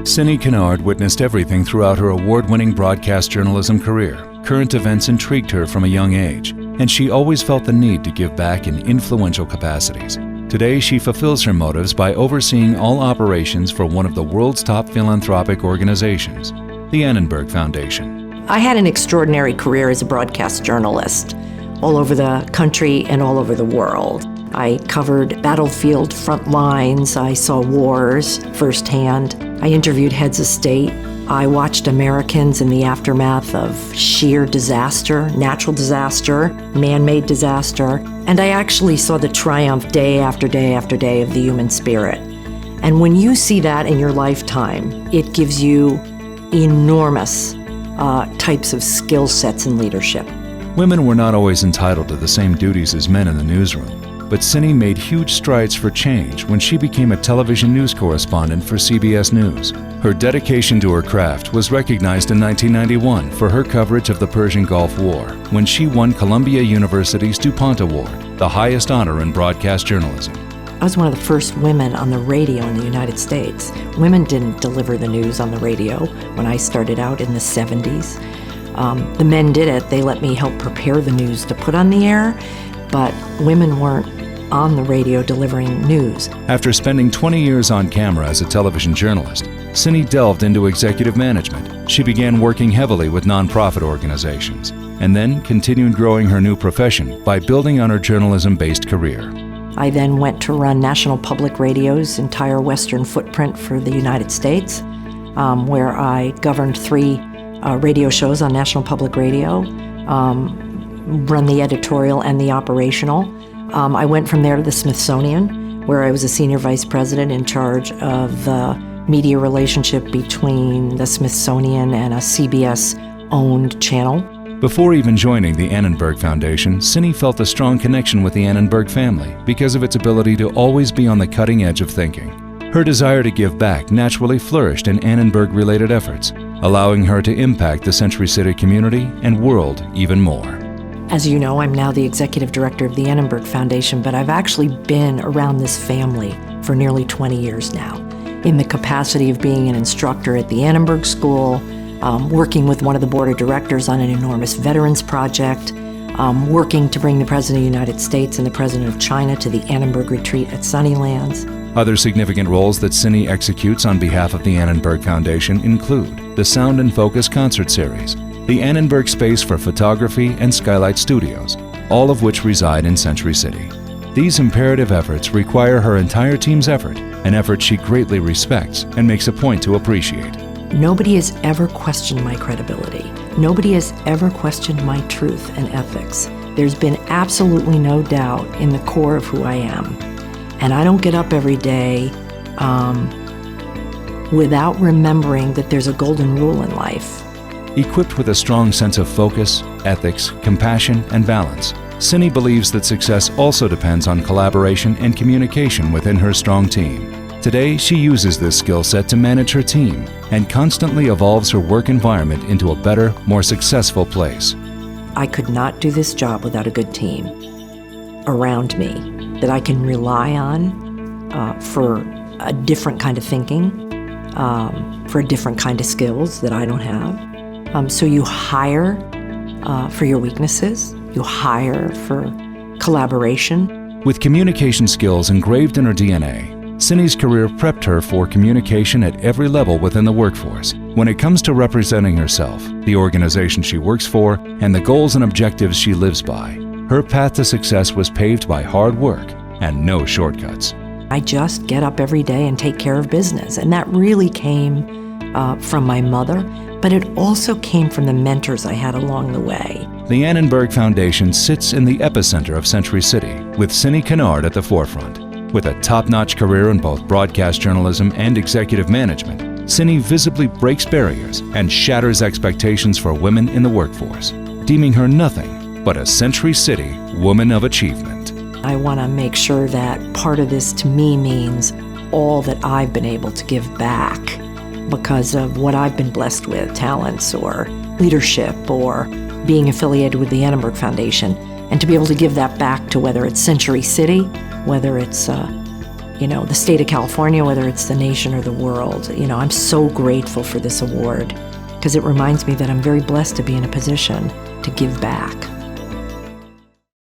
Cinny Kennard witnessed everything throughout her award-winning broadcast journalism career. Current events intrigued her from a young age, and she always felt the need to give back in influential capacities. Today, she fulfills her motives by overseeing all operations for one of the world's top philanthropic organizations, the Annenberg Foundation. I had an extraordinary career as a broadcast journalist all over the country and all over the world. I covered battlefield front lines, I saw wars firsthand, I interviewed heads of state, I watched Americans in the aftermath of sheer disaster, natural disaster, man-made disaster, and I actually saw the triumph day after day after day of the human spirit. And when you see that in your lifetime, it gives you enormous types of skill sets in leadership. Women were not always entitled to the same duties as men in the newsroom, but Cinny made huge strides for change when she became a television news correspondent for CBS News. Her dedication to her craft was recognized in 1991 for her coverage of the Persian Gulf War, when she won Columbia University's DuPont Award, the highest honor in broadcast journalism. I was one of the first women on the radio in the United States. Women didn't deliver the news on the radio when I started out in the 70s. The men did it. They let me help prepare the news to put on the air, but women weren't on the radio delivering news. After spending 20 years on camera as a television journalist, Cinny delved into executive management. She began working heavily with nonprofit organizations, and then continued growing her new profession by building on her journalism-based career. I then went to run National Public Radio's entire Western footprint for the United States, where I governed 3 radio shows on National Public Radio, run the editorial and the operational. I went from there to the Smithsonian, where I was a senior vice president in charge of the media relationship between the Smithsonian and a CBS-owned channel. Before even joining the Annenberg Foundation, Cinny felt a strong connection with the Annenberg family because of its ability to always be on the cutting edge of thinking. Her desire to give back naturally flourished in Annenberg-related efforts, allowing her to impact the Century City community and world even more. As you know, I'm now the executive director of the Annenberg Foundation, but I've actually been around this family for nearly 20 years now, in the capacity of being an instructor at the Annenberg School, working with one of the board of directors on an enormous veterans project, working to bring the President of the United States and the President of China to the Annenberg retreat at Sunnylands. Other significant roles that Cinny executes on behalf of the Annenberg Foundation include the Sound and Focus concert series, the Annenberg Space for Photography and Skylight Studios, all of which reside in Century City. These imperative efforts require her entire team's effort, an effort she greatly respects and makes a point to appreciate. Nobody has ever questioned my credibility. Nobody has ever questioned my truth and ethics. There's been absolutely no doubt in the core of who I am. And I don't get up every day without remembering that there's a golden rule in life. Equipped with a strong sense of focus, ethics, compassion, and balance, Cinny believes that success also depends on collaboration and communication within her strong team. Today, she uses this skill set to manage her team and constantly evolves her work environment into a better, more successful place. I could not do this job without a good team around me that I can rely on for a different kind of thinking, for a different kind of skills that I don't have. So you hire for your weaknesses, you hire for collaboration. With communication skills engraved in her DNA, Cinny's career prepped her for communication at every level within the workforce. When it comes to representing herself, the organization she works for, and the goals and objectives she lives by, her path to success was paved by hard work and no shortcuts. I just get up every day and take care of business, and that really came from my mother, but it also came from the mentors I had along the way. The Annenberg Foundation sits in the epicenter of Century City, with Cinny Kennard at the forefront. With a top-notch career in both broadcast journalism and executive management, Cinny visibly breaks barriers and shatters expectations for women in the workforce, deeming her nothing but a Century City woman of achievement. I want to make sure that part of this to me means all that I've been able to give back because of what I've been blessed with, talents or leadership or being affiliated with the Annenberg Foundation, and to be able to give that back to whether it's Century City, whether it's the state of California, whether it's the nation or the world. I'm so grateful for this award because it reminds me that I'm very blessed to be in a position to give back.